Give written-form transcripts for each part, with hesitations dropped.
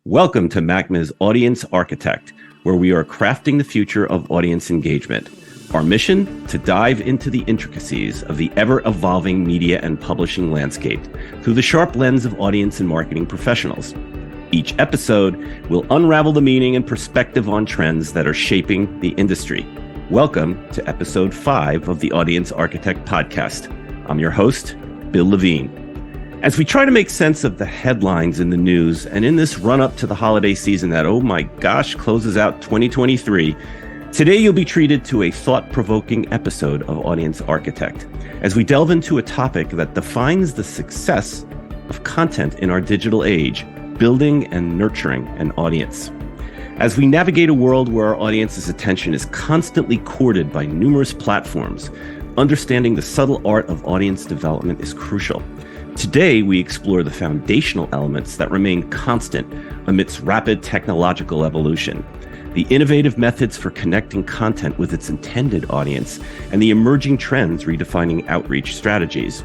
Welcome to MACMA's Audience Architect, where we are crafting the future of audience engagement. Our mission, to dive into the intricacies of the ever-evolving media and publishing landscape through the sharp lens of audience and marketing professionals. Each episode will unravel the meaning and perspective on trends that are shaping the industry. Welcome to episode 5 of the Audience Architect podcast. I'm your host, Bill Levine. As we try to make sense of the headlines in the news and in this run-up to the holiday season that, oh my gosh, closes out 2023, today you'll be treated to a thought-provoking episode of Audience Architect as we delve into a topic that defines the success of content in our digital age, building and nurturing an audience. As we navigate a world where our audience's attention is constantly courted by numerous platforms, understanding the subtle art of audience development is crucial. Today, we explore the foundational elements that remain constant amidst rapid technological evolution, the innovative methods for connecting content with its intended audience, and the emerging trends redefining outreach strategies.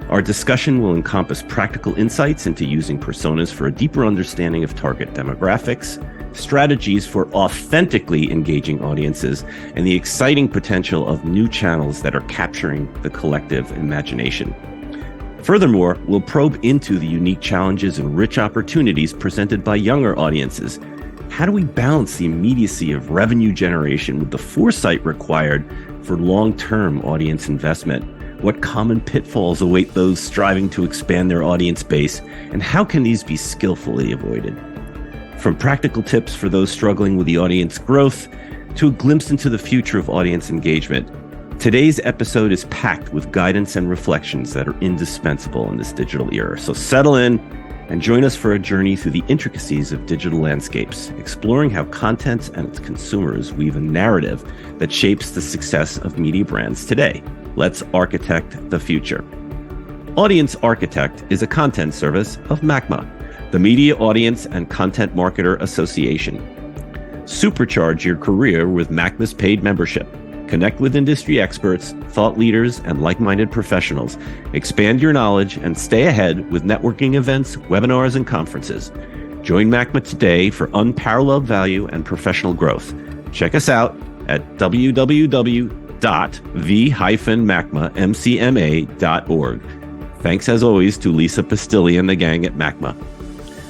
Our discussion will encompass practical insights into using personas for a deeper understanding of target demographics, strategies for authentically engaging audiences, and the exciting potential of new channels that are capturing the collective imagination. Furthermore, we'll probe into the unique challenges and rich opportunities presented by younger audiences. How do we balance the immediacy of revenue generation with the foresight required for long-term audience investment? What common pitfalls await those striving to expand their audience base, and how can these be skillfully avoided? From practical tips for those struggling with the audience growth to a glimpse into the future of audience engagement, today's episode is packed with guidance and reflections that are indispensable in this digital era. So settle in and join us for a journey through the intricacies of digital landscapes, exploring how content and its consumers weave a narrative that shapes the success of media brands today. Let's architect the future. Audience Architect is a content service of MACMA, the Media Audience and Content Marketer Association. Supercharge your career with MACMA's paid membership. Connect with industry experts, thought leaders, and like-minded professionals. Expand your knowledge and stay ahead with networking events, webinars, and conferences. Join MACMA today for unparalleled value and professional growth. Check us out at www.v-macma.org. Thanks as always to Lisa Pastilli and the gang at MACMA.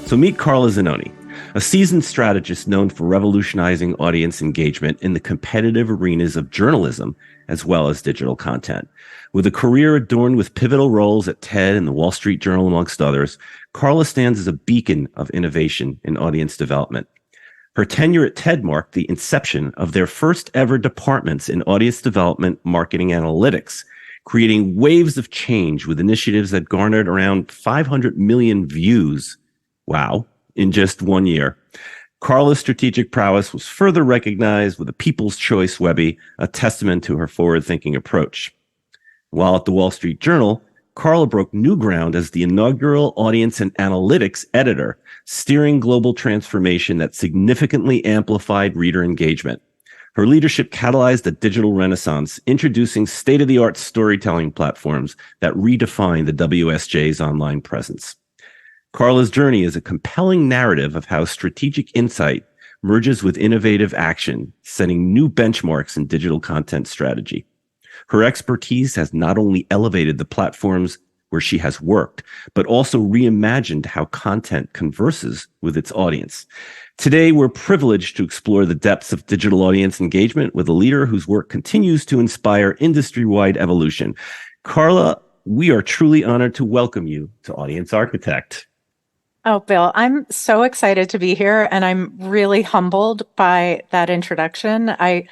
So meet Carla Zanoni, a seasoned strategist known for revolutionizing audience engagement in the competitive arenas of journalism as well as digital content. With a career adorned with pivotal roles at TED and the Wall Street Journal, amongst others, Carla stands as a beacon of innovation in audience development. Her tenure at TED marked the inception of their first ever departments in audience development, marketing analytics, creating waves of change with initiatives that garnered around 500 million views. Wow. In just 1 year. Carla's strategic prowess was further recognized with a People's Choice Webby, a testament to her forward-thinking approach. While at the Wall Street Journal, Carla broke new ground as the inaugural audience and analytics editor, steering global transformation that significantly amplified reader engagement. Her leadership catalyzed a digital renaissance, introducing state-of-the-art storytelling platforms that redefined the WSJ's online presence. Carla's journey is a compelling narrative of how strategic insight merges with innovative action, setting new benchmarks in digital content strategy. Her expertise has not only elevated the platforms where she has worked, but also reimagined how content converses with its audience. Today, we're privileged to explore the depths of digital audience engagement with a leader whose work continues to inspire industry-wide evolution. Carla, we are truly honored to welcome you to Audience Architect. Oh, Bill, I'm so excited to be here, and I'm really humbled by that introduction. I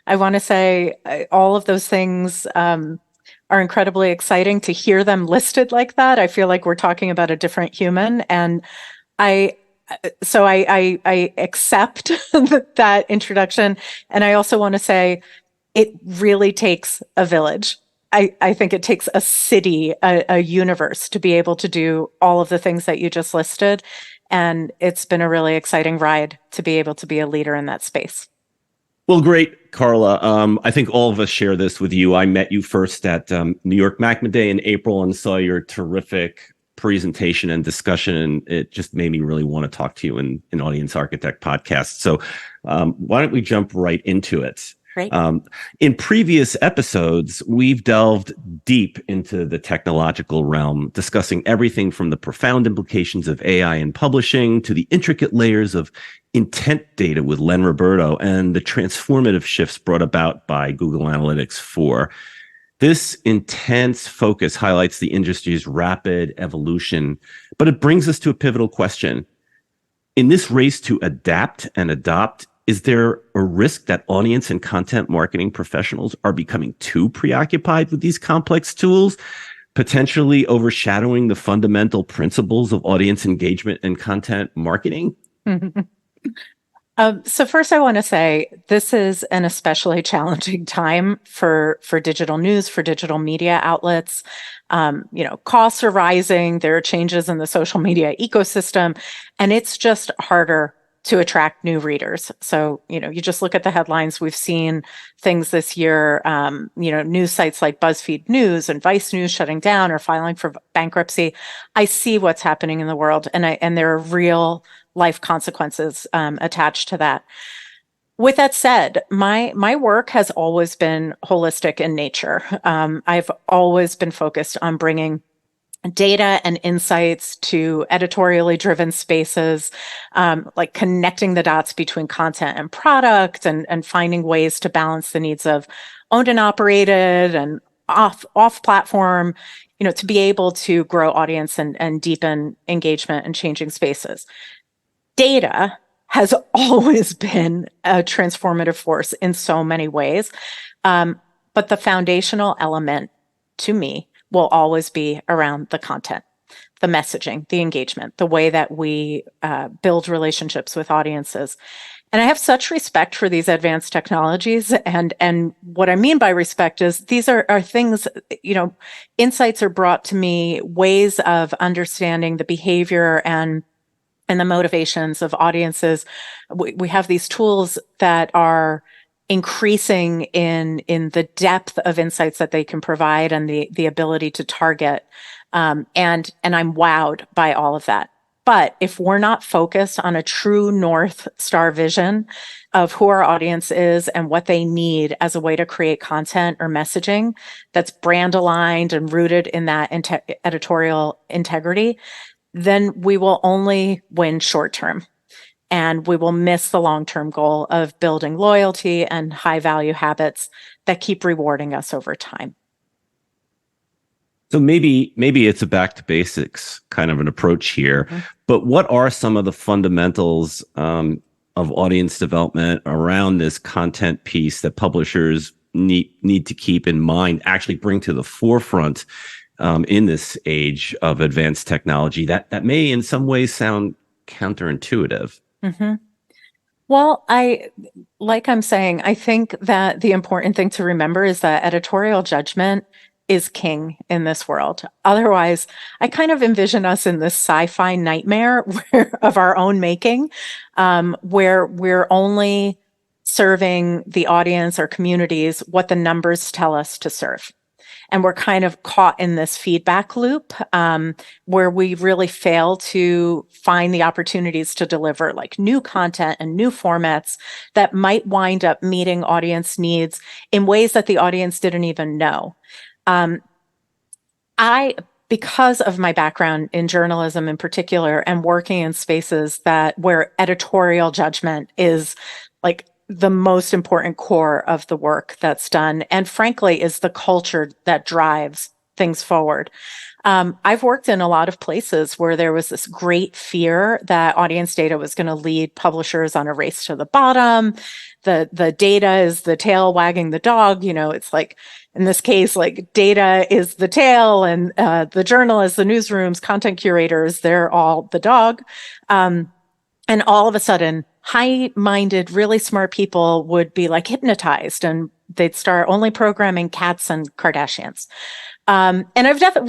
want to say all of those things are incredibly exciting to hear them listed like that. I feel like we're talking about a different human, and I accept that introduction. And I also want to say it really takes a village. I think it takes a city, a universe to be able to do all of the things that you just listed. And it's been a really exciting ride to be able to be a leader in that space. Well, great, Carla. I think all of us share this with you. I met you first at New York MACMA Day in April and saw your terrific presentation and discussion, and it just made me really want to talk to you in an Audience Architect podcast. So why don't we jump right into it? Great. In previous episodes, we've delved deep into the technological realm, discussing everything from the profound implications of AI in publishing to the intricate layers of intent data with Len Roberto and the transformative shifts brought about by Google Analytics 4. This intense focus highlights the industry's rapid evolution, but it brings us to a pivotal question. In this race to adapt and adopt, is there a risk that audience and content marketing professionals are becoming too preoccupied with these complex tools, potentially overshadowing the fundamental principles of audience engagement and content marketing? So first, I want to say this is an especially challenging time for digital news, for digital media outlets. Costs are rising. There are changes in the social media ecosystem, and it's just harder to attract new readers. So, you just look at the headlines. We've seen things this year, news sites like BuzzFeed News and Vice News shutting down or filing for bankruptcy. I see what's happening in the world, and there are real life consequences attached to that. With that said, my work has always been holistic in nature. I've always been focused on bringing data and insights to editorially driven spaces, like connecting the dots between content and product, and finding ways to balance the needs of owned and operated and off platform, to be able to grow audience and deepen engagement in changing spaces. Data has always been a transformative force in so many ways. But the foundational element to me will always be around the content, the messaging, the engagement, the way that we build relationships with audiences. And I have such respect for these advanced technologies. And what I mean by respect is these are things, insights are brought to me, ways of understanding the behavior and the motivations of audiences. We have these tools that are increasing in the depth of insights that they can provide and the ability to target. And I'm wowed by all of that. But if we're not focused on a true North Star vision of who our audience is and what they need as a way to create content or messaging that's brand aligned and rooted in that editorial integrity, then we will only win short term, and we will miss the long-term goal of building loyalty and high value habits that keep rewarding us over time. So maybe it's a back to basics kind of an approach here, but what are some of the fundamentals of audience development around this content piece that publishers need to keep in mind, actually bring to the forefront in this age of advanced technology that may in some ways sound counterintuitive? Well, I'm saying, I think that the important thing to remember is that editorial judgment is king in this world. Otherwise, I kind of envision us in this sci-fi nightmare of our own making, where we're only serving the audience or communities what the numbers tell us to serve. And we're kind of caught in this feedback loop where we really fail to find the opportunities to deliver like new content and new formats that might wind up meeting audience needs in ways that the audience didn't even know. Because of my background in journalism in particular, and working in spaces where editorial judgment is like the most important core of the work that's done, and frankly is the culture that drives things forward. I've worked in a lot of places where there was this great fear that audience data was going to lead publishers on a race to the bottom. The data is the tail wagging the dog. It's like, in this case, like data is the tail, and the journalists, the newsrooms, content curators, they're all the dog. And all of a sudden, high-minded, really smart people would be like hypnotized, and they'd start only programming cats and Kardashians. And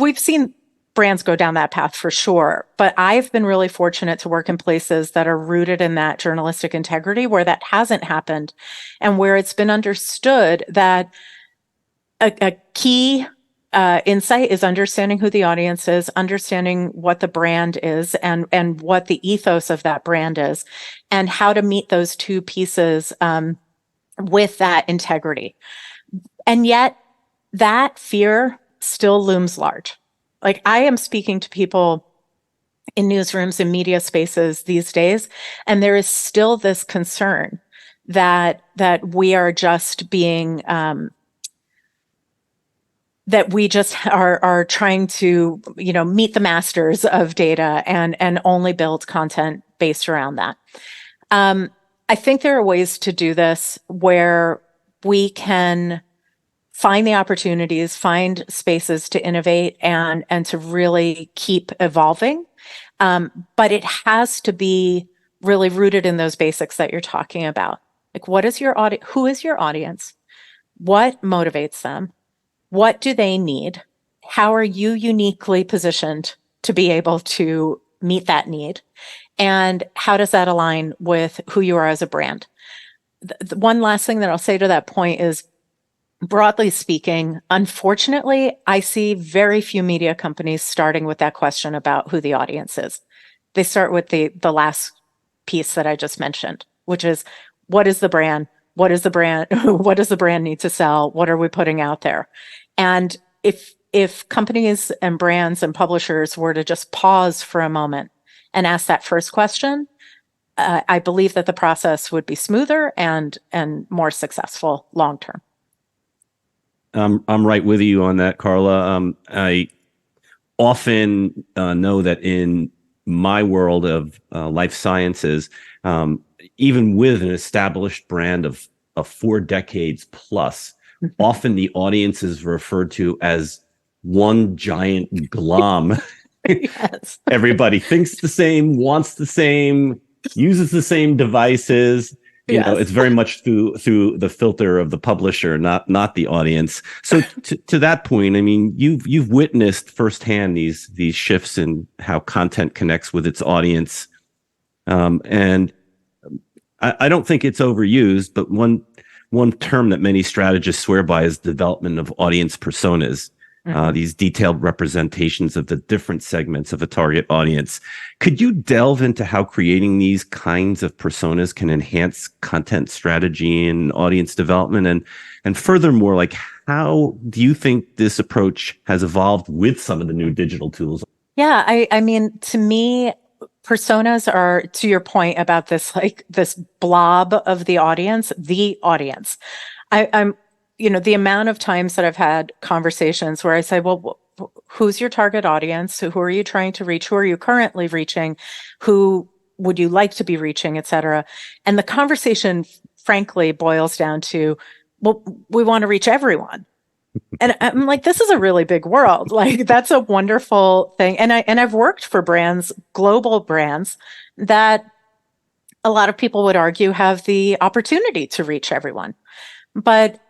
we've seen brands go down that path for sure, but I've been really fortunate to work in places that are rooted in that journalistic integrity, where that hasn't happened, and where it's been understood that a key insight is understanding who the audience is, understanding what the brand is, and what the ethos of that brand is, and how to meet those two pieces with that integrity. And yet, that fear still looms large. Like, I am speaking to people in newsrooms and media spaces these days, and there is still this concern that we are just being that we just are trying to, meet the masters of data and only build content based around that. I think there are ways to do this where we can find the opportunities, find spaces to innovate and to really keep evolving. But it has to be really rooted in those basics that you're talking about. Like, what is your audience? Who is your audience? What motivates them? What do they need? How are you uniquely positioned to be able to meet that need? And how does that align with who you are as a brand? The one last thing that I'll say to that point is, broadly speaking, unfortunately, I see very few media companies starting with that question about who the audience is. They start with the last piece that I just mentioned, which is, what is the brand? What is the brand? What does the brand need to sell? What are we putting out there? And if companies and brands and publishers were to just pause for a moment and ask that first question, I believe that the process would be smoother and more successful long term. I'm right with you on that, Carla. I often know that in my world of life sciences, even with an established brand of 4 decades plus, often the audience is referred to as one giant glom. Yes. Everybody thinks the same, wants the same, uses the same devices. It's very much through the filter of the publisher, not the audience. So to that point, I mean, you've witnessed firsthand these shifts in how content connects with its audience, and I don't think it's overused. But one term that many strategists swear by is development of audience personas. These detailed representations of the different segments of a target audience. Could you delve into how creating these kinds of personas can enhance content strategy and audience development? And furthermore, like, how do you think this approach has evolved with some of the new digital tools? Yeah, I mean, to me, personas are, to your point about this, like this blob of the audience. I'm the amount of times that I've had conversations where I say, well, who's your target audience? Who are you trying to reach? Who are you currently reaching? Who would you like to be reaching, et cetera? And the conversation, frankly, boils down to, well, we want to reach everyone. And I'm like, this is a really big world. Like, that's a wonderful thing. And I've worked for brands, global brands, that a lot of people would argue have the opportunity to reach everyone. But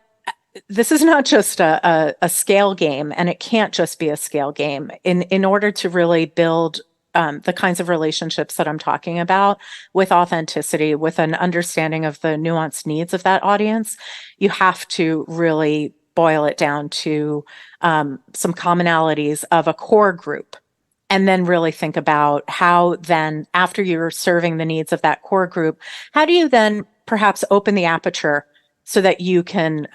this is not just a scale game, and it can't just be a scale game. In order to really build the kinds of relationships that I'm talking about with authenticity, with an understanding of the nuanced needs of that audience, you have to really boil it down to some commonalities of a core group. And then really think about how then, after you're serving the needs of that core group, how do you then perhaps open the aperture so that you can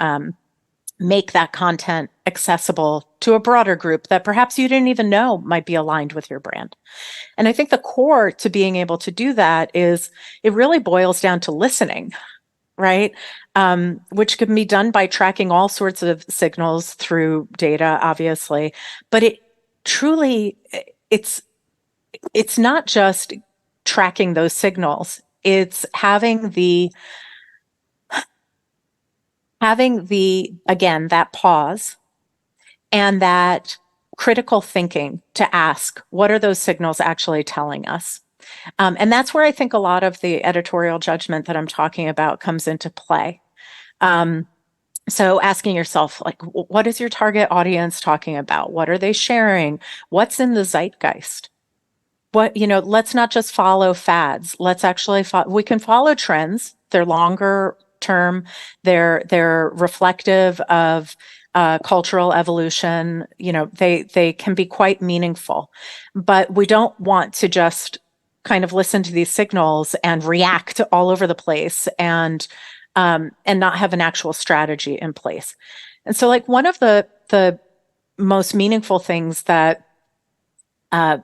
make that content accessible to a broader group that perhaps you didn't even know might be aligned with your brand. And I think the core to being able to do that is, it really boils down to listening, right? Which can be done by tracking all sorts of signals through data, obviously. But it truly, it's not just tracking those signals. It's having the again, that pause and that critical thinking to ask, what are those signals actually telling us? And that's where I think a lot of the editorial judgment that I'm talking about comes into play. So asking yourself, like, what is your target audience talking about? What are they sharing? What's in the zeitgeist? Let's not just follow fads. Let's actually we can follow trends. They're longer term. They're reflective of cultural evolution, they can be quite meaningful. But we don't want to just kind of listen to these signals and react all over the place and not have an actual strategy in place. And so, like, one of the most meaningful things that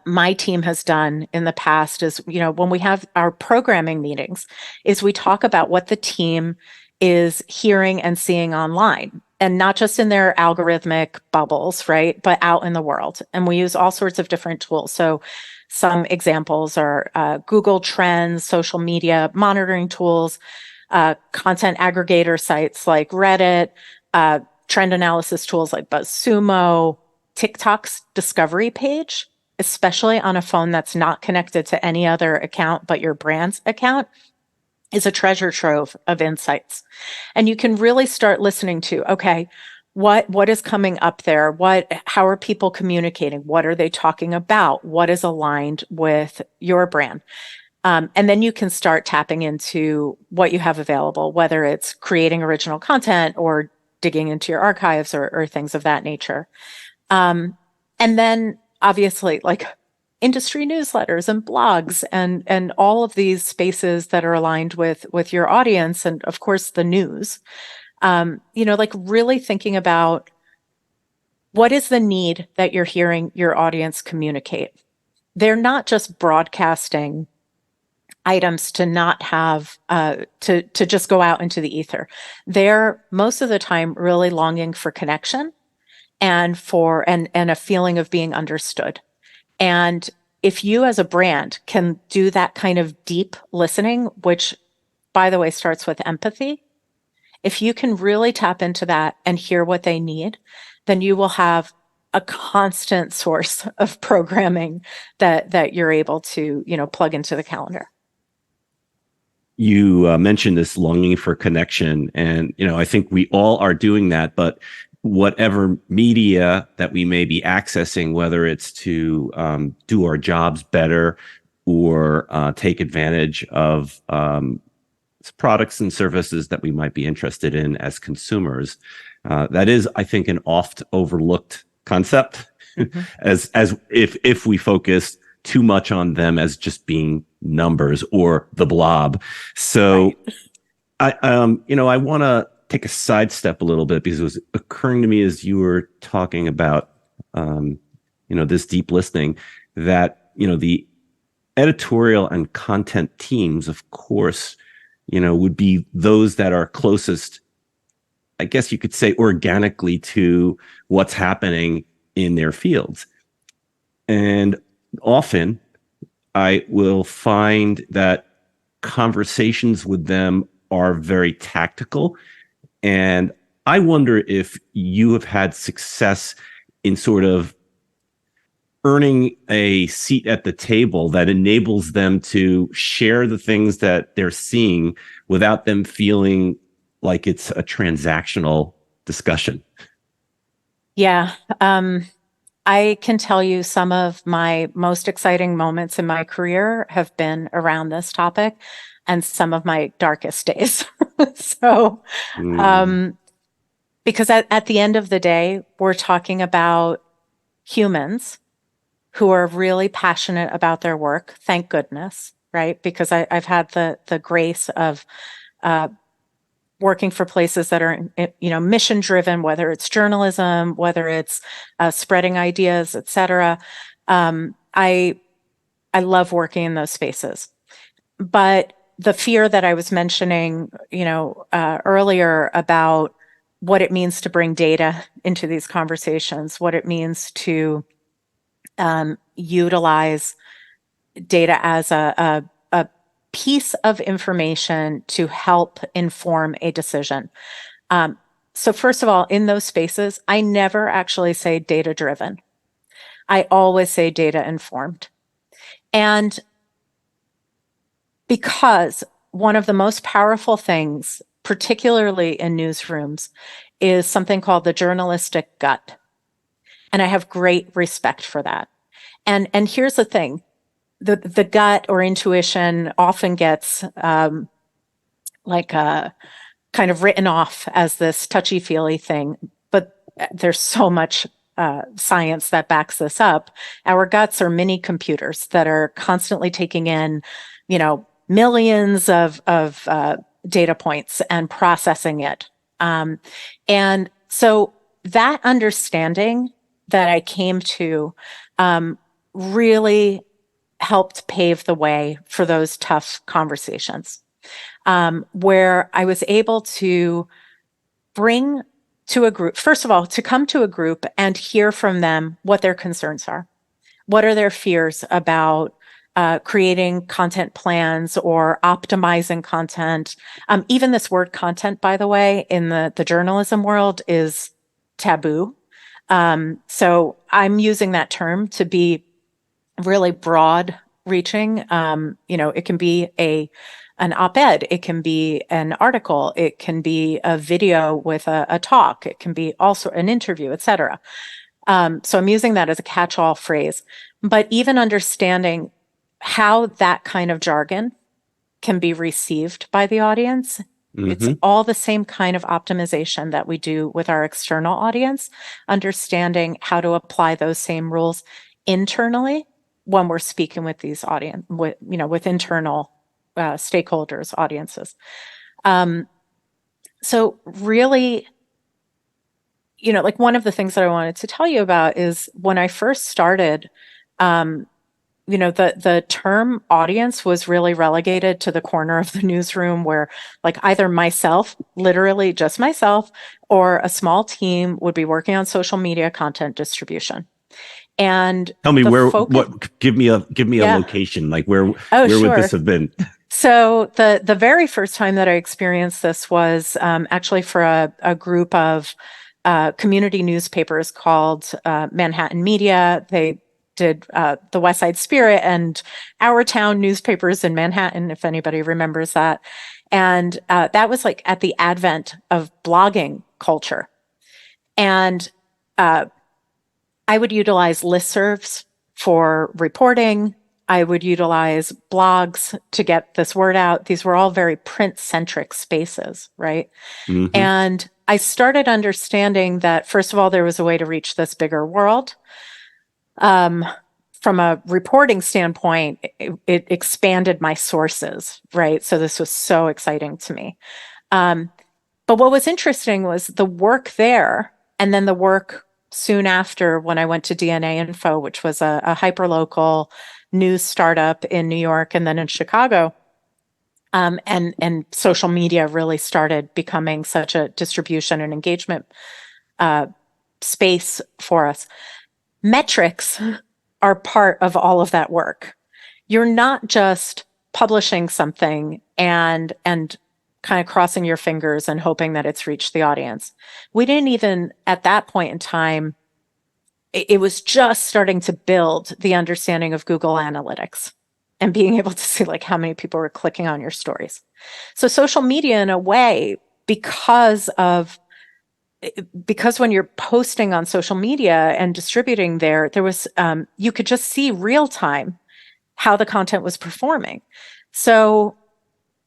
my team has done in the past is, when we have our programming meetings, is we talk about what the team is hearing and seeing online, and not just in their algorithmic bubbles, right? But out in the world. And we use all sorts of different tools. So some examples are Google Trends, social media monitoring tools, content aggregator sites like Reddit, trend analysis tools like BuzzSumo, TikTok's discovery page, especially on a phone that's not connected to any other account but your brand's account, is a treasure trove of insights. And you can really start listening to, okay, what is coming up there? How are people communicating? What are they talking about? What is aligned with your brand? And then you can start tapping into what you have available, whether it's creating original content or digging into your archives or things of that nature. And then obviously, like, industry newsletters and blogs and all of these spaces that are aligned with your audience, and of course the news. Like, really thinking about what is the need that you're hearing your audience communicate. They're not just broadcasting items to not have to just go out into the ether. They're most of the time really longing for connection and a feeling of being understood. And if you as a brand can do that kind of deep listening, which, by the way, starts with empathy, if you can really tap into that and hear what they need, then you will have a constant source of programming that you're able to, plug into the calendar. You mentioned this longing for connection, and I think we all are doing that. But whatever media that we may be accessing, whether it's to do our jobs better or take advantage of products and services that we might be interested in as consumers, that is, I think, an oft overlooked concept. Mm-hmm. as if we focus too much on them as just being numbers or the blob. So right. I want to take a sidestep a little bit, because it was occurring to me as you were talking about, this deep listening, that, the editorial and content teams, of course, would be those that are closest, I guess you could say, organically to what's happening in their fields. And often I will find that conversations with them are very tactical. And I wonder if you have had success in sort of earning a seat at the table that enables them to share the things that they're seeing without them feeling like it's a transactional discussion. Yeah. I can tell you some of my most exciting moments in my career have been around this topic, and some of my darkest days. So, because at the end of the day, we're talking about humans who are really passionate about their work. Thank goodness, right? Because I've had the grace of working for places that are, mission driven, whether it's journalism, whether it's spreading ideas, et cetera. I love working in those spaces. But the fear that I was mentioning, earlier about what it means to bring data into these conversations, what it means to utilize data as a piece of information to help inform a decision. So first of all, in those spaces, I never actually say data driven. I always say data informed. And because one of the most powerful things, particularly in newsrooms, is something called the journalistic gut. And I have great respect for that. And here's the thing. The gut or intuition often gets kind of written off as this touchy-feely thing. But there's so much science that backs this up. Our guts are mini computers that are constantly taking in, millions of data points and processing it. And so that understanding that I came to really helped pave the way for those tough conversations, where I was able to bring to a group, first of all, to come to a group and hear from them what their concerns are. What are their fears about creating content plans or optimizing content? Even this word content, by the way, in the journalism world is taboo. So I'm using that term to be really broad reaching. It can be an op-ed, it can be an article, it can be a video with a talk, it can be also an interview, etc. So I'm using that as a catch-all phrase. But even understanding how that kind of jargon can be received by the audience, it's all the same kind of optimization that we do with our external audience, understanding how to apply those same rules internally when we're speaking with these audience, with internal stakeholders, audiences. So really, like one of the things that I wanted to tell you about is when I first started, the term audience was really relegated to the corner of the newsroom where like either myself, literally just myself, or a small team would be working on social media content distribution. And tell me give me a location, like where sure. would this have been? So the very first time that I experienced this was actually for a group of community newspapers called Manhattan Media. They did the West Side Spirit and Our Town newspapers in Manhattan, if anybody remembers that. And that was like at the advent of blogging culture. And I would utilize listservs for reporting. I would utilize blogs to get this word out. These were all very print-centric spaces, right? And I started understanding that, first of all, there was a way to reach this bigger world. From a reporting standpoint, it expanded my sources, right? So this was so exciting to me. But what was interesting was the work there, and then the work soon after when I went to DNA Info, which was a hyperlocal news startup in New York and then in Chicago. And social media really started becoming such a distribution and engagement space for us. Metrics are part of all of that work. You're not just publishing something and kind of crossing your fingers and hoping that it's reached the audience. We didn't even, at that point in time, it was just starting to build the understanding of Google Analytics and being able to see like how many people were clicking on your stories. So social media, in a way, because when you're posting on social media and distributing there was, you could just see real time how the content was performing. So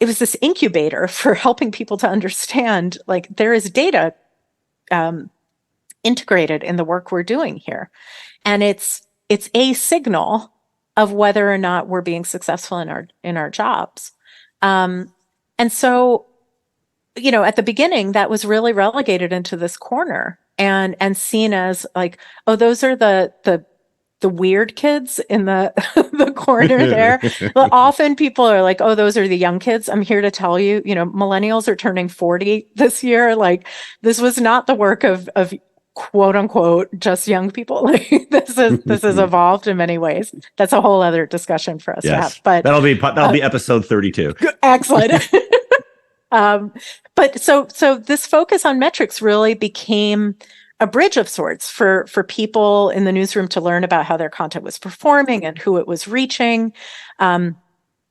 it was this incubator for helping people to understand, like, there is data integrated in the work we're doing here. And it's a signal of whether or not we're being successful in our jobs. And so, at the beginning, that was really relegated into this corner and seen as like, oh, those are the weird kids in the the corner there. But often people are like, oh, those are the young kids. I'm here to tell you, millennials are turning 40 this year. Like, this was not the work of quote unquote just young people. Like, this is evolved in many ways. That's a whole other discussion for us to have. But that'll be episode 32. Excellent. But so this focus on metrics really became a bridge of sorts for people in the newsroom to learn about how their content was performing and who it was reaching. And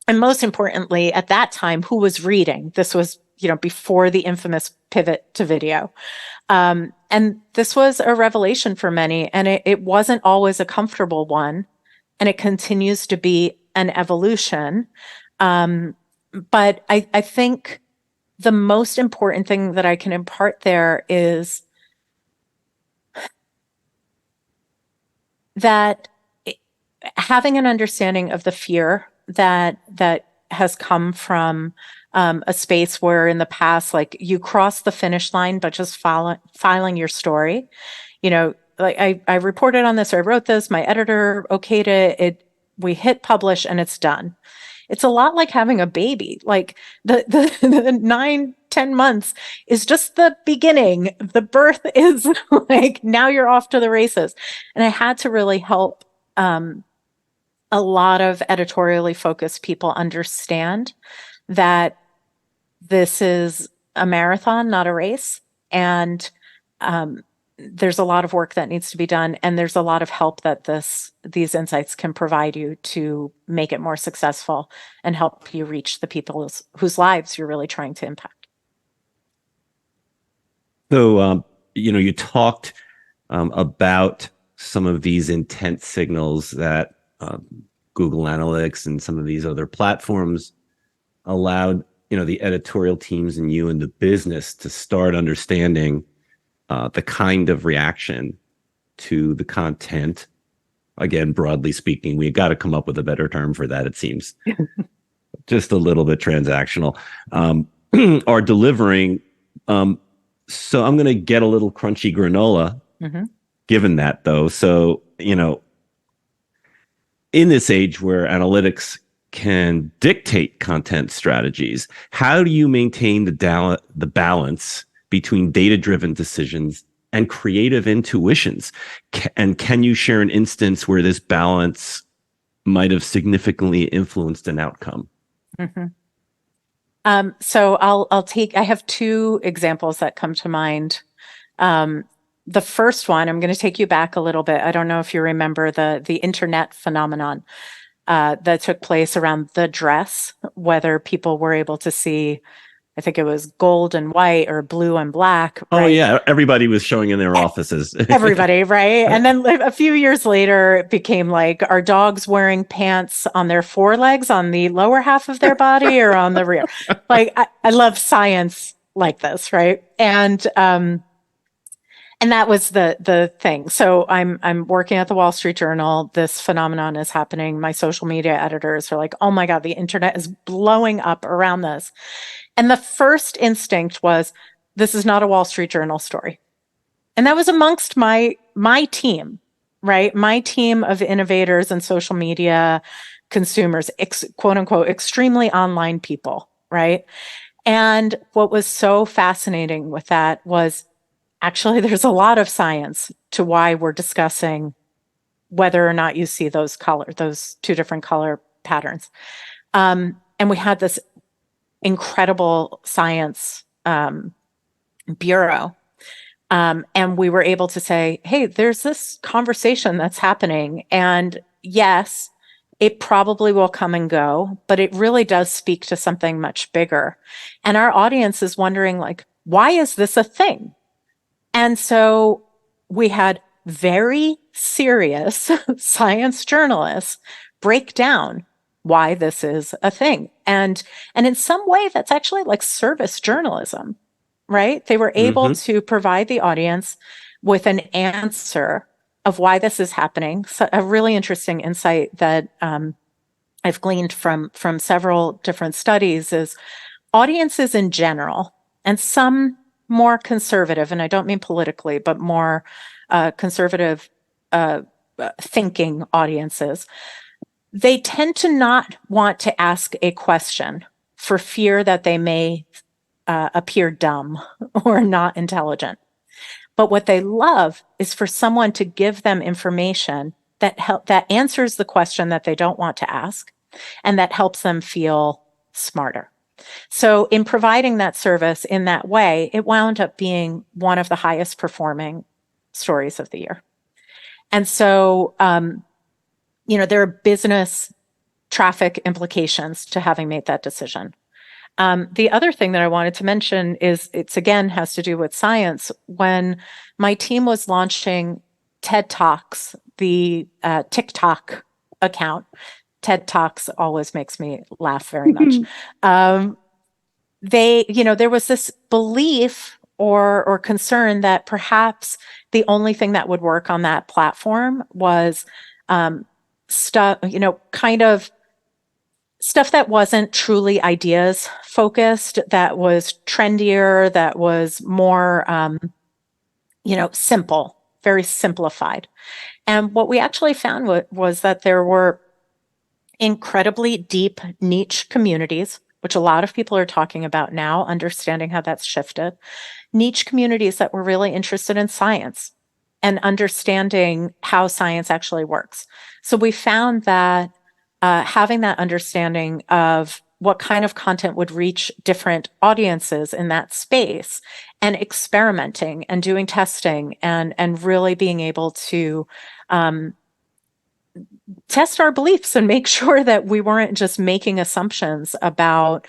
most importantly, at that time, who was reading. This was, before the infamous pivot to video. And this was a revelation for many, and it wasn't always a comfortable one, and it continues to be an evolution. But I think the most important thing that I can impart there is that having an understanding of the fear that has come from a space where in the past, like you cross the finish line, but just filing your story, like I reported on this, or I wrote this, my editor okayed it, we hit publish and it's done. It's a lot like having a baby. Like the 9-10 months is just the beginning. The birth is like, now you're off to the races. And I had to really help a lot of editorially focused people understand that this is a marathon, not a race. And there's a lot of work that needs to be done. And there's a lot of help that these insights can provide you to make it more successful and help you reach the people whose lives you're really trying to impact. So, you talked about some of these intent signals that Google Analytics and some of these other platforms allowed, the editorial teams and you and the business to start understanding the kind of reaction to the content. Again, broadly speaking, we got to come up with a better term for that. It seems just a little bit transactional, are delivering. So I'm going to get a little crunchy granola, given that though. So, in this age where analytics can dictate content strategies, how do you maintain the balance between data-driven decisions and creative intuitions? And can you share an instance where this balance might have significantly influenced an outcome? So I have two examples that come to mind. The first one, I'm going to take you back a little bit. I don't know if you remember the internet phenomenon that took place around the dress, whether people were able to see, I think it was gold and white or blue and black. Right? Oh, yeah. Everybody was showing in their offices. Everybody, right? And then a few years later, it became like, are dogs wearing pants on their forelegs, on the lower half of their body or on the rear? Like, I love science like this, right? And that was the thing. So I'm working at the Wall Street Journal. This phenomenon is happening. My social media editors are like, oh my God, the internet is blowing up around this. And the first instinct was, this is not a Wall Street Journal story. And that was amongst my team, right? My team of innovators and social media consumers, quote unquote, extremely online people, right? And what was so fascinating with that was, actually, there's a lot of science to why we're discussing whether or not you see those two different color patterns. And we had this incredible science bureau. And we were able to say, hey, there's this conversation that's happening. And yes, it probably will come and go, but it really does speak to something much bigger. And our audience is wondering, like, why is this a thing? And so we had very serious science journalists break down why this is a thing. And in some way, that's actually like service journalism, right? They were able to provide the audience with an answer of why this is happening. So a really interesting insight that I've gleaned from several different studies is audiences in general, and some more conservative, and I don't mean politically, but more conservative thinking audiences, they tend to not want to ask a question for fear that they may appear dumb or not intelligent. But what they love is for someone to give them information that answers the question that they don't want to ask, and that helps them feel smarter. So in providing that service in that way, it wound up being one of the highest performing stories of the year. And so, there are business traffic implications to having made that decision. The other thing that I wanted to mention is has to do with science. When my team was launching TED Talks, the TikTok account, TED Talks always makes me laugh very much. There was this belief or concern that perhaps the only thing that would work on that platform was stuff, kind of stuff that wasn't truly ideas focused, that was trendier, that was more, simple, very simplified. And what we actually found was that there were incredibly deep niche communities, which a lot of people are talking about now, understanding how that's shifted. Niche communities that were really interested in science and understanding how science actually works. So we found that having that understanding of what kind of content would reach different audiences in that space, and experimenting and doing testing and really being able to test our beliefs and make sure that we weren't just making assumptions about,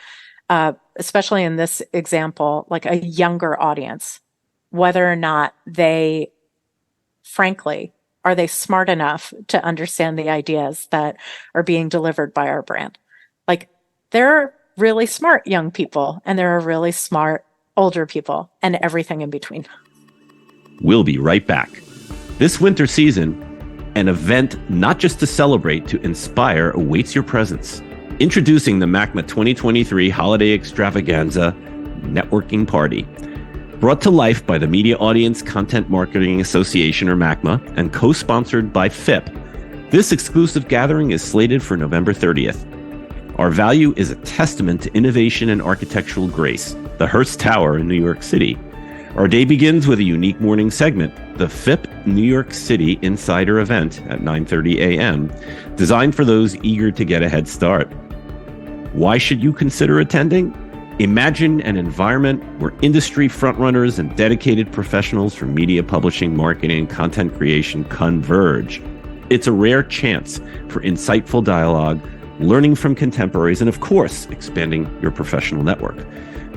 especially in this example, like a younger audience, whether or not they, frankly, are they smart enough to understand the ideas that are being delivered by our brand? Like, there are really smart young people and there are really smart older people and everything in between. We'll be right back. This winter season, an event not just to celebrate, to inspire awaits your presence. Introducing the MACMA 2023 Holiday Extravaganza Networking Party. Brought to life by the Media Audience Content Marketing Association, or MACMA, and co-sponsored by FIP, this exclusive gathering is slated for November 30th. Our value is a testament to innovation and architectural grace, the Hearst Tower in New York City. Our day begins with a unique morning segment, the FIP New York City Insider event at 9:30 a.m., designed for those eager to get a head start. Why should you consider attending? Imagine an environment where industry frontrunners and dedicated professionals from media publishing, marketing, and content creation converge. It's a rare chance for insightful dialogue, learning from contemporaries, and of course, expanding your professional network.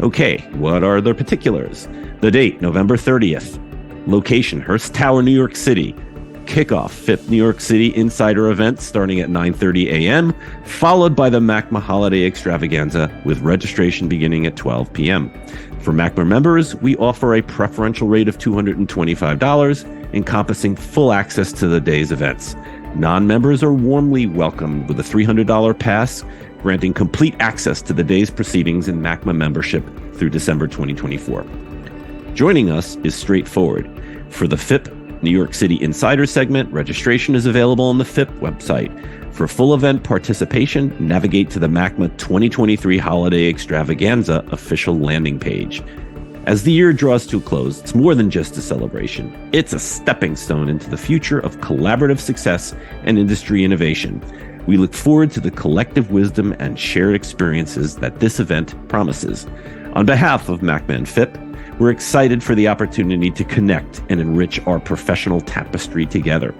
Okay, what are the particulars? The date, November 30th. Location, Hearst Tower, New York City. Kickoff, FIP New York City Insider event starting at 9:30 a.m., followed by the MACMA Holiday Extravaganza with registration beginning at 12 p.m. For MACMA members, we offer a preferential rate of $225, encompassing full access to the day's events. Non-members are warmly welcomed with a $300 pass, granting complete access to the day's proceedings and MACMA membership through December 2024. Joining us is straightforward. For the FIP New York City Insider segment, registration is available on the FIP website. For full event participation, navigate to the MACMA 2023 Holiday Extravaganza official landing page. As the year draws to a close, it's more than just a celebration. It's a stepping stone into the future of collaborative success and industry innovation. We look forward to the collective wisdom and shared experiences that this event promises. On behalf of MACMA and FIP, we're excited for the opportunity to connect and enrich our professional tapestry together.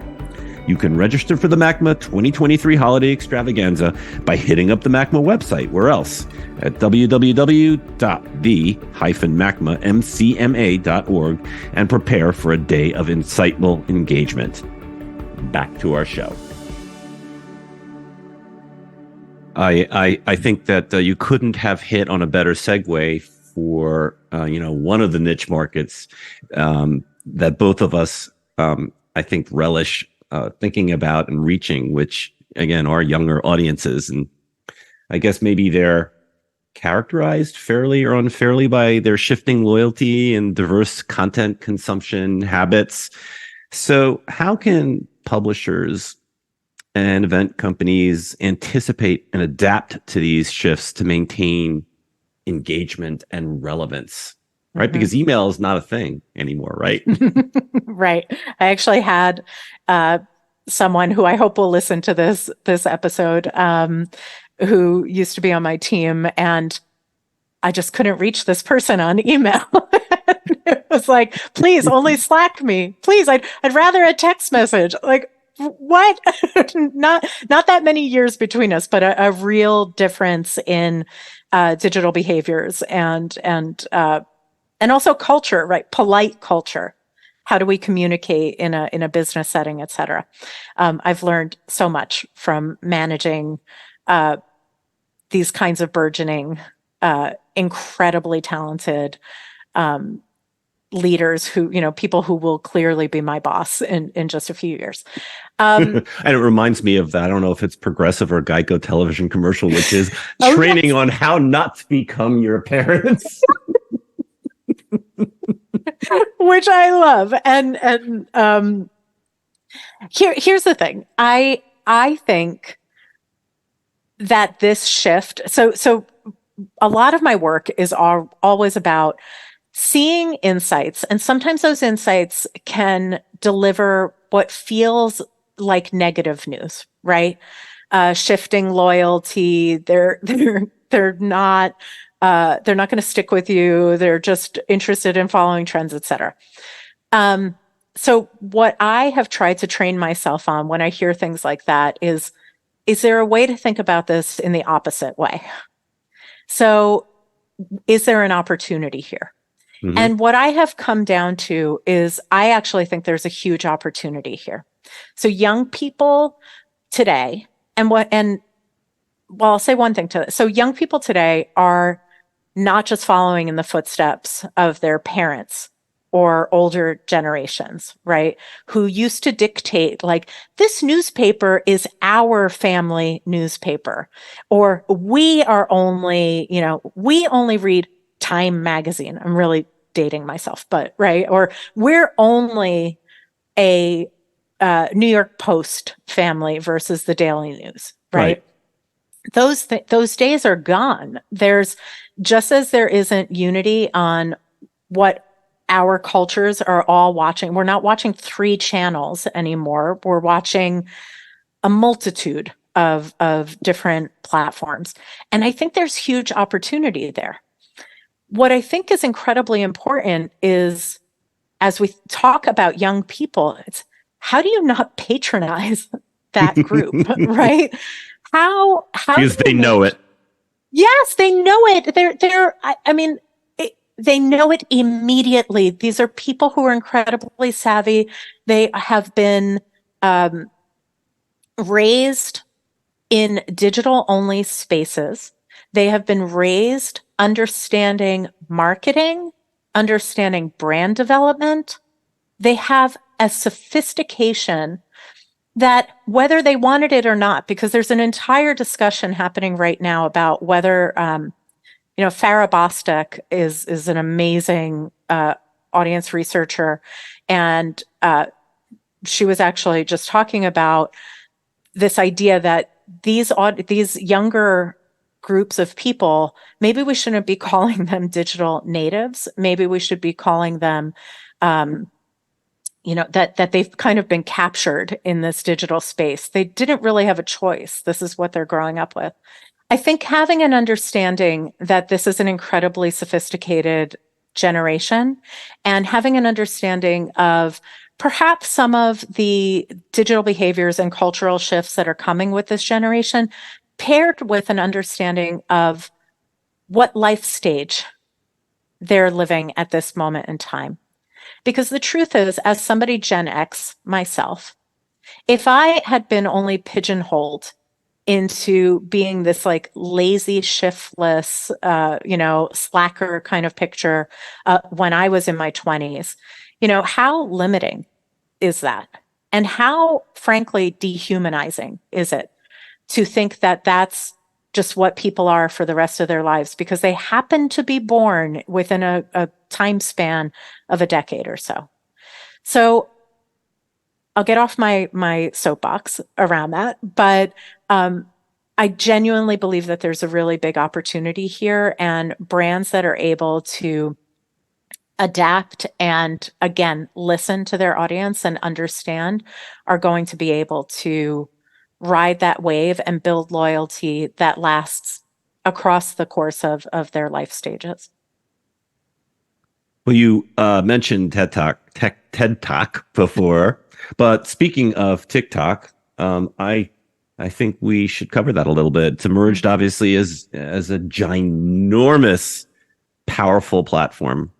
You can register for the MACMA 2023 Holiday Extravaganza by hitting up the MACMA website. Where else? At www.the-macma.org, and prepare for a day of insightful engagement. Back to our show. I think that you couldn't have hit on a better segue for one of the niche markets that both of us I think relish thinking about and reaching, which again are younger audiences, and I guess maybe they're characterized fairly or unfairly by their shifting loyalty and diverse content consumption habits. So how can publishers and event companies anticipate and adapt to these shifts to maintain engagement and relevance, right? Mm-hmm. Because email is not a thing anymore, right? Right. I actually had someone who I hope will listen to this episode, who used to be on my team, and I just couldn't reach this person on email. It was like, please only Slack me. Please, I'd rather a text message. Like, what? not that many years between us, but a real difference in digital behaviors and also culture, right? Polite culture. How do we communicate in a business setting, et cetera? I've learned so much from managing these kinds of burgeoning, incredibly talented leaders who, people who will clearly be my boss in just a few years. And it reminds me of, I don't know if it's Progressive or Geico television commercial, which is training on how not to become your parents. Which I love. And here's the thing. I think that this shift, so a lot of my work is always about seeing insights, and sometimes those insights can deliver what feels like negative news, right? Shifting loyalty, they're not going to stick with you. They're just interested in following trends, etc. So what I have tried to train myself on when I hear things like that is there a way to think about this in the opposite way? So is there an opportunity here? Mm-hmm. And what I have come down to is I actually think there's a huge opportunity here. So young people today, I'll say one thing to this. So young people today are not just following in the footsteps of their parents or older generations, right? Who used to dictate, like, this newspaper is our family newspaper, or we only read Time magazine. I'm really dating myself, but right. Or we're only a New York Post family versus the Daily News, right? Those days are gone. There's, just as there isn't unity on what our cultures are all watching. We're not watching 3 channels anymore. We're watching a multitude of different platforms. And I think there's huge opportunity there. What I think is incredibly important is, as we talk about young people, it's how do you not patronize that group, right? How because they know it. Yes, they know it. They know it immediately. These are people who are incredibly savvy. They have been raised in digital-only spaces. They have been raised understanding marketing, understanding brand development. They have a sophistication that, whether they wanted it or not, because there's an entire discussion happening right now about whether, Farah Bostic is an amazing audience researcher, and she was actually just talking about this idea that these younger groups of people, maybe we shouldn't be calling them digital natives. Maybe we should be calling them, that they've kind of been captured in this digital space. They didn't really have a choice. This is what they're growing up with. I think having an understanding that this is an incredibly sophisticated generation, and having an understanding of perhaps some of the digital behaviors and cultural shifts that are coming with this generation, paired with an understanding of what life stage they're living at this moment in time. Because the truth is, as somebody Gen X myself, if I had been only pigeonholed into being this like lazy, shiftless, slacker kind of picture when I was in my 20s, how limiting is that? And how, frankly, dehumanizing is it to think that that's just what people are for the rest of their lives because they happen to be born within a time span of a decade or so. So I'll get off my soapbox around that, but I genuinely believe that there's a really big opportunity here, and brands that are able to adapt and, again, listen to their audience and understand are going to be able to ride that wave and build loyalty that lasts across the course of their life stages. Well, you mentioned TED Talk before, but speaking of TikTok, I think we should cover that a little bit. It's emerged, obviously, as a ginormous, powerful platform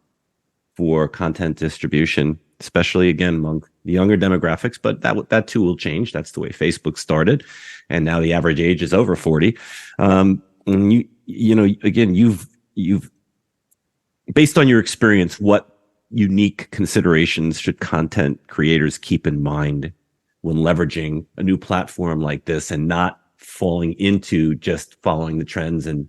for content distribution, especially, again, among the younger demographics. But that too will change. That's the way Facebook started, and now the average age is over 40. And you've based on your experience, what unique considerations should content creators keep in mind when leveraging a new platform like this and not falling into just following the trends and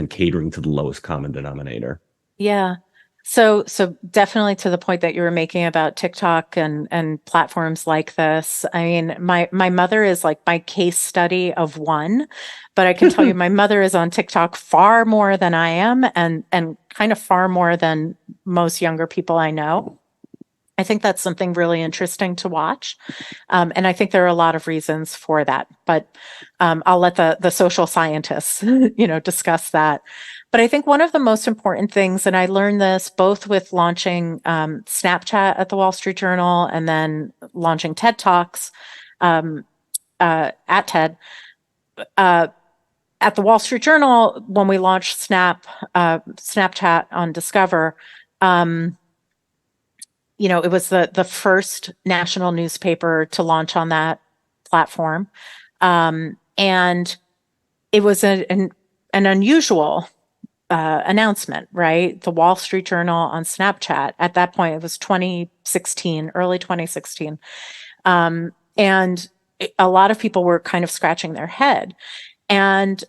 catering to the lowest common denominator? Yeah. So definitely to the point that you were making about TikTok and platforms like this. I mean, my mother is like my case study of one, but I can tell you my mother is on TikTok far more than I am and kind of far more than most younger people I know. I think that's something really interesting to watch. And I think there are a lot of reasons for that, but I'll let the social scientists, discuss that. But I think one of the most important things, and I learned this both with launching Snapchat at the Wall Street Journal and then launching TED Talks at TED. At the Wall Street Journal, when we launched Snapchat on Discover, it was the first national newspaper to launch on that platform. And it was an unusual announcement, right? The Wall Street Journal on Snapchat. At that point, it was 2016, early 2016. And a lot of people were kind of scratching their head. And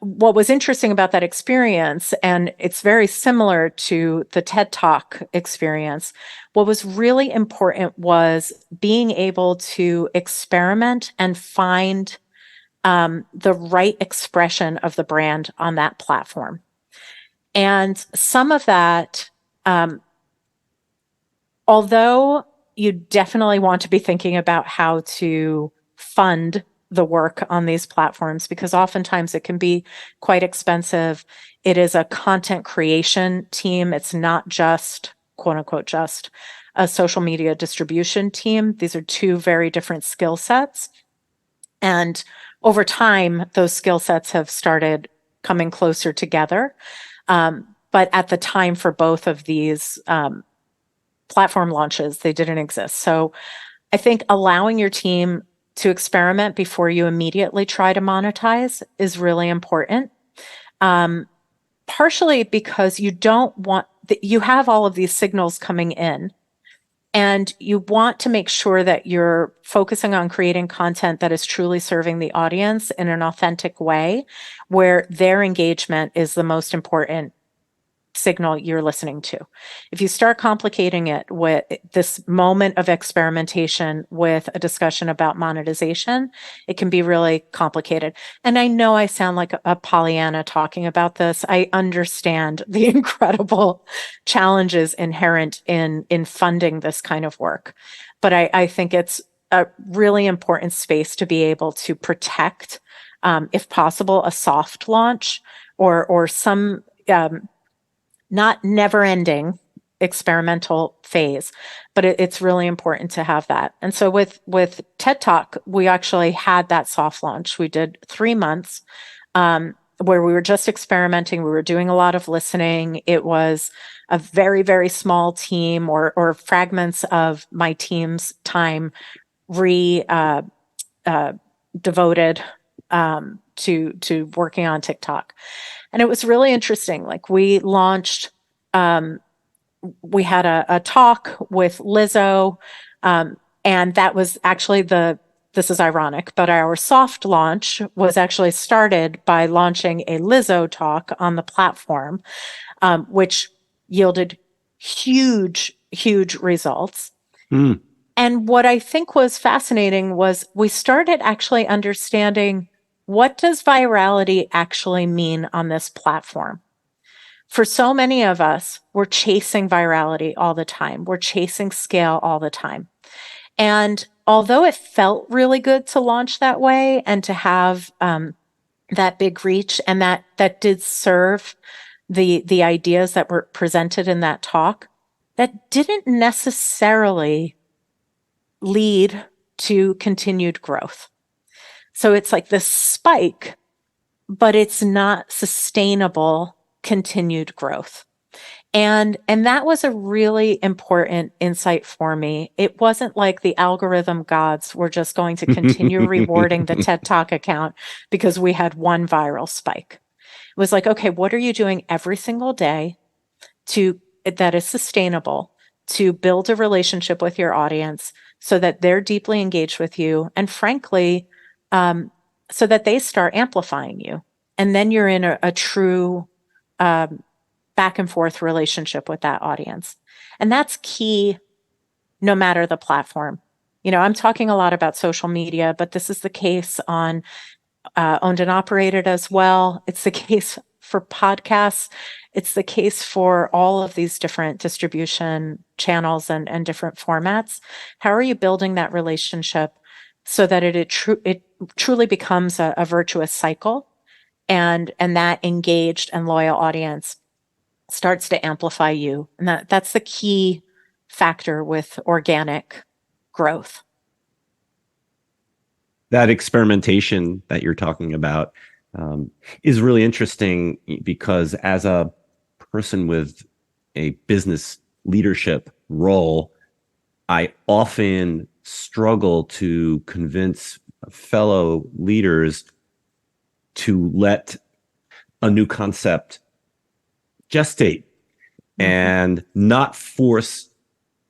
what was interesting about that experience, and it's very similar to the TED Talk experience, what was really important was being able to experiment and find the right expression of the brand on that platform. And some of that, although you definitely want to be thinking about how to fund the work on these platforms, because oftentimes it can be quite expensive. It is a content creation team. It's not just, quote unquote, just a social media distribution team. These are two very different skill sets. And over time, those skill sets have started coming closer together. But at the time for both of these platform launches, they didn't exist. So I think allowing your team to experiment before you immediately try to monetize is really important. Partially because you don't want you have all of these signals coming in, and you want to make sure that you're focusing on creating content that is truly serving the audience in an authentic way, where their engagement is the most important signal you're listening to. If you start complicating it with this moment of experimentation with a discussion about monetization, it can be really complicated. And I know I sound like a Pollyanna talking about this. I understand the incredible challenges inherent in funding this kind of work. But I think it's a really important space to be able to protect, if possible, a soft launch or some not never-ending experimental phase, but it's really important to have that. And so with TED Talk, we actually had that soft launch. We did 3 months where we were just experimenting. We were doing a lot of listening. It was a very, very small team or fragments of my team's time devoted to working on TikTok. And it was really interesting. Like we launched, we had a talk with Lizzo, and that was actually this is ironic, but our soft launch was actually started by launching a Lizzo talk on the platform, which yielded huge, huge results. Mm. And what I think was fascinating was we started actually understanding, what does virality actually mean on this platform? For so many of us, we're chasing virality all the time. We're chasing scale all the time. And although it felt really good to launch that way and to have that big reach, and that did serve the ideas that were presented in that talk, that didn't necessarily lead to continued growth. So it's like this spike, but it's not sustainable continued growth. And that was a really important insight for me. It wasn't like the algorithm gods were just going to continue rewarding the TED Talk account because we had one viral spike. It was like, okay, what are you doing every single day to that is sustainable to build a relationship with your audience so that they're deeply engaged with you, and frankly, so that they start amplifying you. And then you're in a true back and forth relationship with that audience. And that's key no matter the platform. I'm talking a lot about social media, but this is the case on owned and operated as well. It's the case for podcasts. It's the case for all of these different distribution channels and different formats. How are you building that relationship so that it truly becomes a virtuous cycle, and that engaged and loyal audience starts to amplify you? And that's the key factor with organic growth. That experimentation that you're talking about is really interesting, because as a person with a business leadership role, I often struggle to convince fellow leaders to let a new concept gestate and not force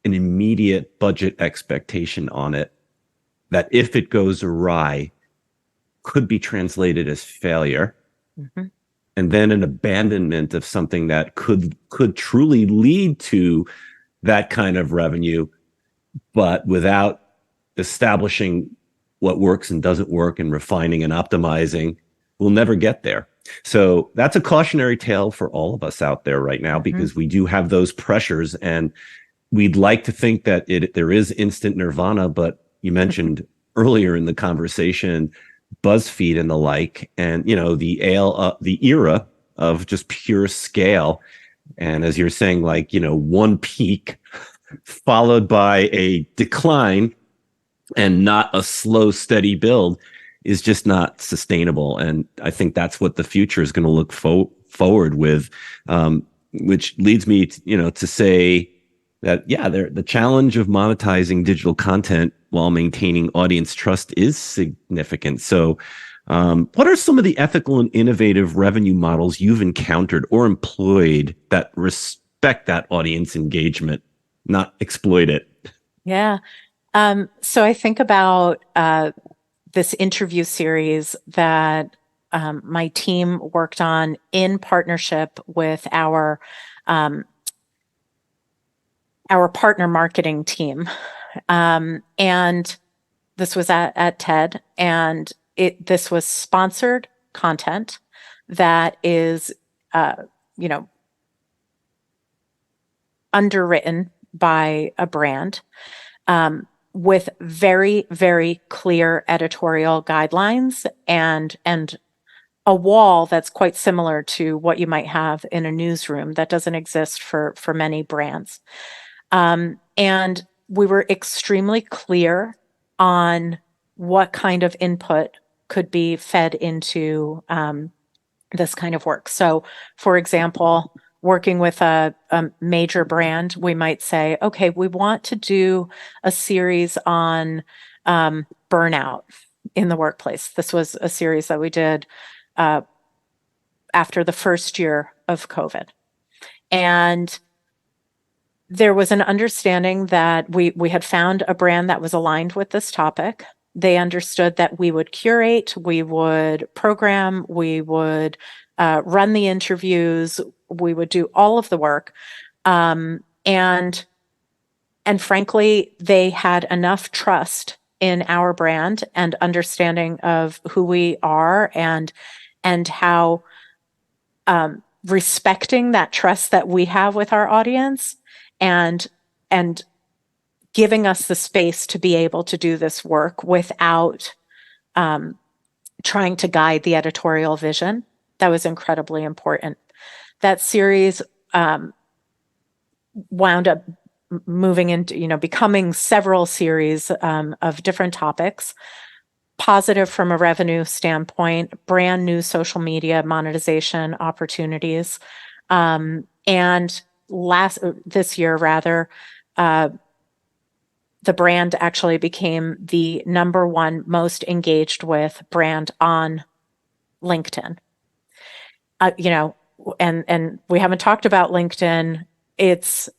an immediate budget expectation on it that, if it goes awry, could be translated as failure, and then an abandonment of something that could truly lead to that kind of revenue, but without establishing what works and doesn't work and refining and optimizing, we'll never get there. So that's a cautionary tale for all of us out there right now, because we do have those pressures, and we'd like to think that there is instant nirvana, but you mentioned earlier in the conversation BuzzFeed and the like, and the era of just pure scale, and as you're saying, one peak followed by a decline and not a slow, steady build is just not sustainable. And I think that's what the future is going to look forward with, which leads me to say that, the challenge of monetizing digital content while maintaining audience trust is significant. So what are some of the ethical and innovative revenue models you've encountered or employed that respect that audience engagement, not exploit it? Yeah. So I think about this interview series that my team worked on in partnership with our partner marketing team. And this was at TED, and this was sponsored content that is, underwritten by a brand, with very, very clear editorial guidelines and a wall that's quite similar to what you might have in a newsroom that doesn't exist for many brands. And we were extremely clear on what kind of input could be fed into this kind of work. So, for example, working with a major brand, we might say, okay, we want to do a series on burnout in the workplace. This was a series that we did after the first year of COVID. And there was an understanding that we had found a brand that was aligned with this topic. They understood that we would curate, we would program, we would run the interviews, we would do all of the work. And frankly, they had enough trust in our brand and understanding of who we are, and how respecting that trust that we have with our audience, and giving us the space to be able to do this work without trying to guide the editorial vision. That was incredibly important. That series wound up moving into, becoming several series of different topics. Positive from a revenue standpoint, brand new social media monetization opportunities. And this year, the brand actually became the number one most engaged with brand on LinkedIn. And we haven't talked about LinkedIn it's,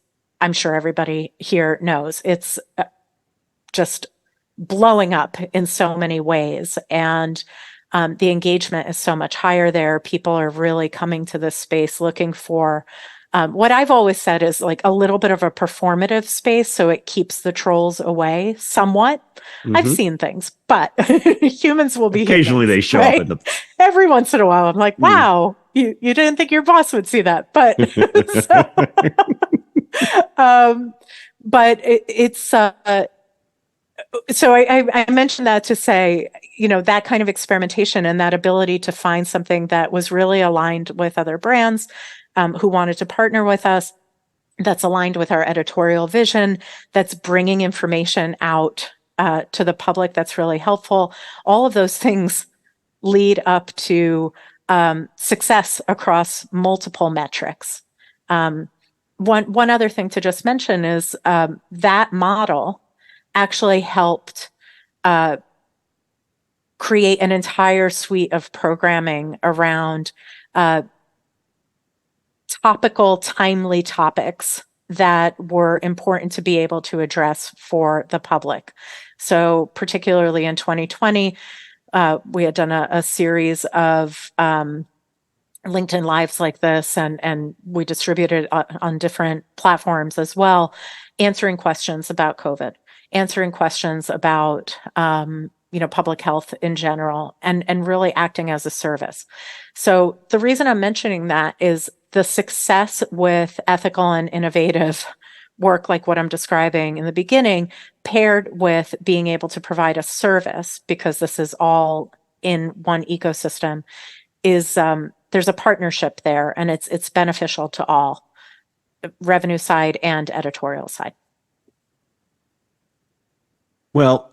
I'm sure everybody here knows, it's just blowing up in so many ways. And the engagement is so much higher there. People are really coming to this space looking for what I've always said is like a little bit of a performative space. So it keeps the trolls away somewhat. I've Mm-hmm. seen things, but humans will be Occasionally humans, they show up right? in the. Every once in a while, I'm like, Mm. wow, you didn't think your boss would see that. But so, um, but it's so I mentioned that to say, that kind of experimentation and that ability to find something that was really aligned with other brands who wanted to partner with us, that's aligned with our editorial vision, that's bringing information out to the public that's really helpful. All of those things lead up to success across multiple metrics. One other thing to just mention is that model actually helped create an entire suite of programming around topical, timely topics that were important to be able to address for the public. So particularly in 2020, we had done a series of LinkedIn Lives like this, and we distributed on different platforms as well, answering questions about COVID, answering questions about public health in general, and really acting as a service. So the reason I'm mentioning that is the success with ethical and innovative work like what I'm describing in the beginning, paired with being able to provide a service, because this is all in one ecosystem, is there's a partnership there, and it's beneficial to all, revenue side and editorial side. Well,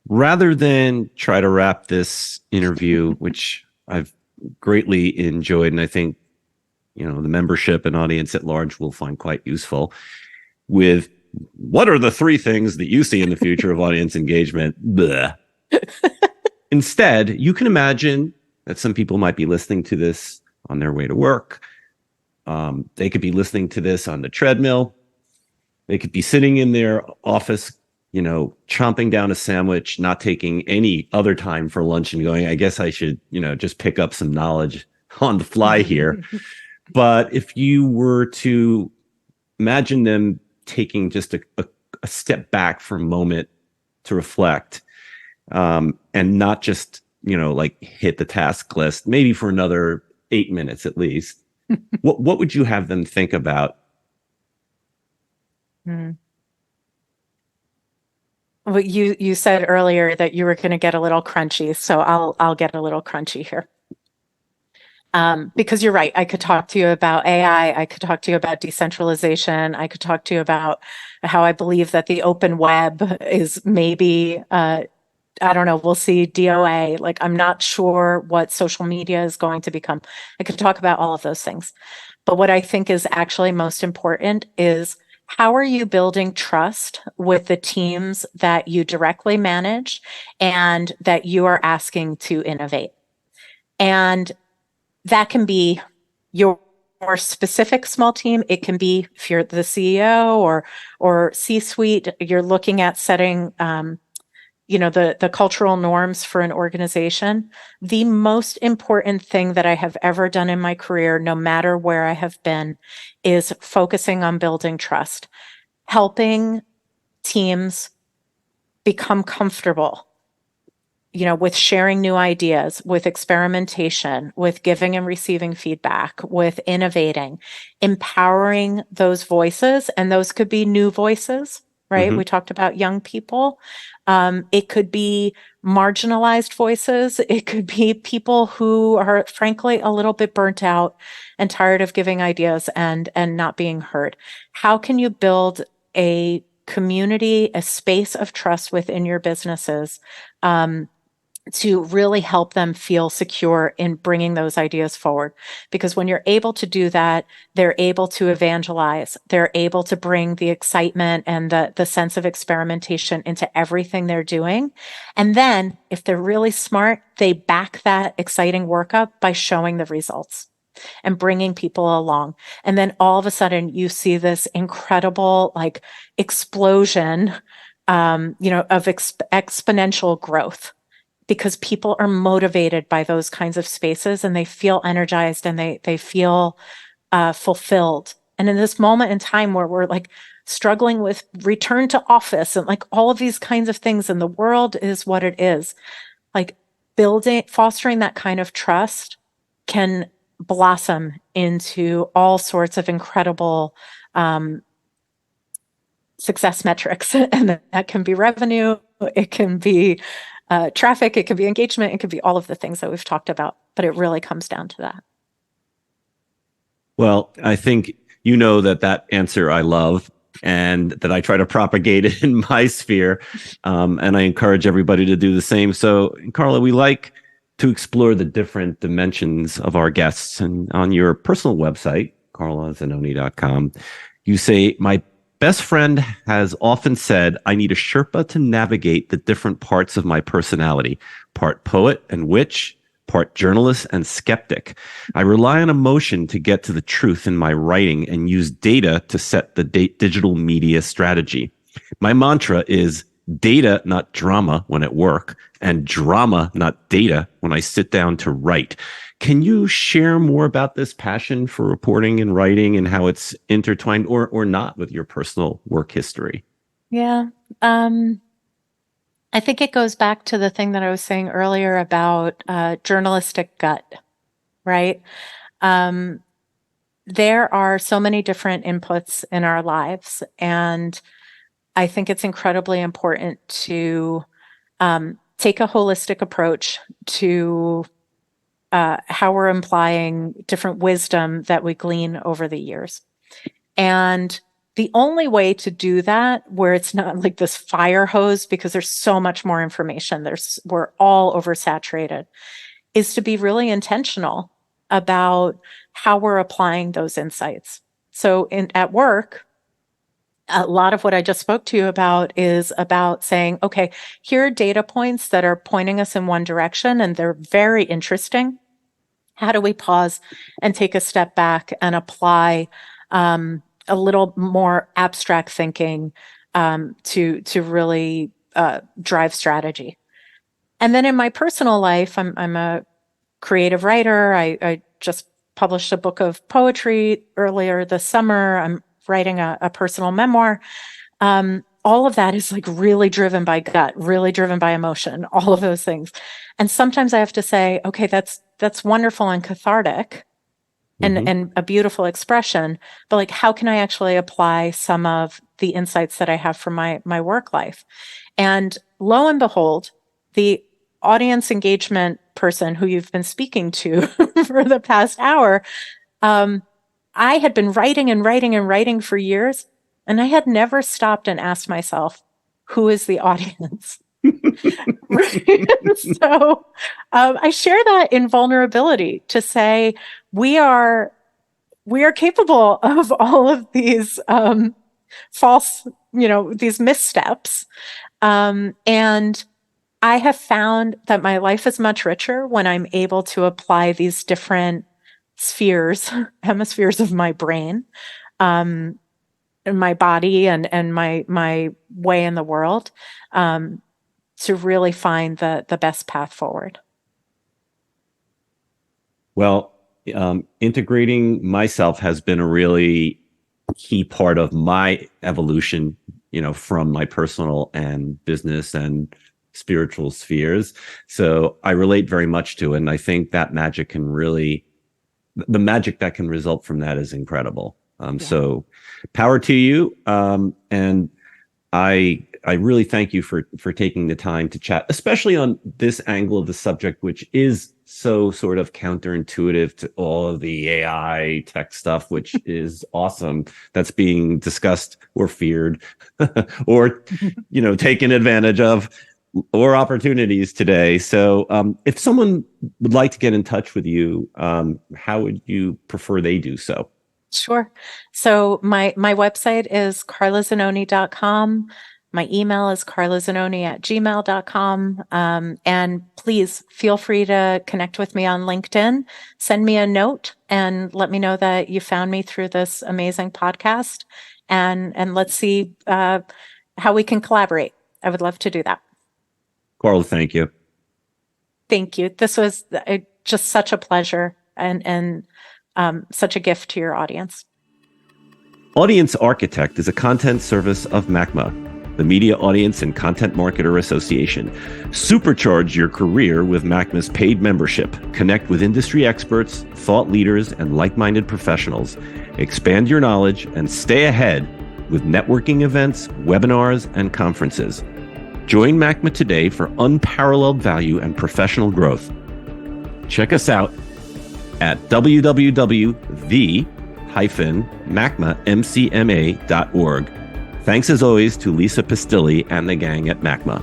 rather than try to wrap this interview, which I've greatly enjoyed, and I think the membership and audience at large will find quite useful, with what are the 3 things that you see in the future of audience engagement? Instead, you can imagine that some people might be listening to this on their way to work. They could be listening to this on the treadmill. They could be sitting in their office, chomping down a sandwich, not taking any other time for lunch and going, I guess I should, just pick up some knowledge on the fly here. But if you were to imagine them taking just a step back for a moment to reflect, and not just, like hit the task list, maybe for another 8 minutes at least, what would you have them think about? Well, you said earlier that you were going to get a little crunchy, so I'll get a little crunchy here. Because you're right, I could talk to you about AI, I could talk to you about decentralization, I could talk to you about how I believe that the open web is maybe, I don't know, we'll see DOA. Like, I'm not sure what social media is going to become. I could talk about all of those things. But what I think is actually most important is, how are you building trust with the teams that you directly manage and that you are asking to innovate? And that can be your specific small team. It can be, if you're the CEO or C-suite, you're looking at setting the cultural norms for an organization. The most important thing that I have ever done in my career, no matter where I have been, is focusing on building trust, helping teams become comfortable, with sharing new ideas, with experimentation, with giving and receiving feedback, with innovating, empowering those voices. And those could be new voices, right? Mm-hmm. We talked about young people. It could be marginalized voices. It could be people who are frankly a little bit burnt out and tired of giving ideas and not being heard. How can you build a community, a space of trust within your businesses, to really help them feel secure in bringing those ideas forward? Because when you're able to do that, they're able to evangelize, they're able to bring the excitement and the sense of experimentation into everything they're doing. And then if they're really smart, they back that exciting work up by showing the results. and bringing people along. And then all of a sudden you see this incredible like explosion, of exponential growth because people are motivated by those kinds of spaces and they feel energized and they feel fulfilled. And in this moment in time where we're like struggling with return to office and like all of these kinds of things, and the world is what it is, like fostering that kind of trust can blossom into all sorts of incredible success metrics. And that can be revenue, it can be traffic, it can be engagement, it can be all of the things that we've talked about, but it really comes down to that. Well, I think you know that answer I love and that I try to propagate it in my sphere. And I encourage everybody to do the same. So, Carla, we like to explore the different dimensions of our guests. And on your personal website, CarlaZanoni.com, you say, my best friend has often said, I need a Sherpa to navigate the different parts of my personality, part poet and witch, part journalist and skeptic. I rely on emotion to get to the truth in my writing and use data to set the digital media strategy. My mantra is data, not drama when at work, and drama, not data when I sit down to write. Can you share more about this passion for reporting and writing and how it's intertwined or not with your personal work history? Yeah. I think it goes back to the thing that I was saying earlier about journalistic gut, right? There are so many different inputs in our lives, and I think it's incredibly important to take a holistic approach to how we're applying different wisdom that we glean over the years. And the only way to do that, where it's not like this fire hose, because there's so much more information, we're all oversaturated, is to be really intentional about how we're applying those insights. So at work, a lot of what I just spoke to you about is about saying, okay, here are data points that are pointing us in one direction, and they're very interesting. How do we pause and take a step back and apply a little more abstract thinking to really drive strategy? And then in my personal life, I'm a creative writer. I just published a book of poetry earlier this summer. I'm writing a personal memoir. All of that is like really driven by gut, really driven by emotion, all of those things. And sometimes I have to say, okay, that's wonderful and cathartic and a beautiful expression, but like, how can I actually apply some of the insights that I have from my work life? And lo and behold, the audience engagement person who you've been speaking to for the past hour, I had been writing and writing and writing for years, and I had never stopped and asked myself, who is the audience? So I share that in vulnerability to say we are capable of all of these false, these missteps. And I have found that my life is much richer when I'm able to apply these different spheres, hemispheres of my brain, and my body and my way in the world, to really find the best path forward. Well, integrating myself has been a really key part of my evolution, from my personal and business and spiritual spheres. So I relate very much to it. And I think that the magic that can result from that is incredible. So power to you. And I really thank you for taking the time to chat, especially on this angle of the subject, which is so sort of counterintuitive to all of the AI tech stuff, which is awesome. That's being discussed or feared or, taken advantage of, or opportunities today. So if someone would like to get in touch with you, how would you prefer they do so? Sure. So my website is CarlaZanoni.com. My email is CarlaZanoni@gmail.com. And please feel free to connect with me on LinkedIn. Send me a note. and let me know that you found me through this amazing podcast. And let's see how we can collaborate. I would love to do that. Carla, thank you. Thank you. This was just such a pleasure and such a gift to your audience. Audience Architect is a content service of MACMA, the Media Audience and Content Marketer Association. Supercharge your career with MACMA's paid membership. Connect with industry experts, thought leaders, and like-minded professionals. Expand your knowledge and stay ahead with networking events, webinars, and conferences. Join MACMA today for unparalleled value and professional growth. Check us out at www.the-macma.org. Thanks as always to Lisa Pastilli and the gang at MACMA.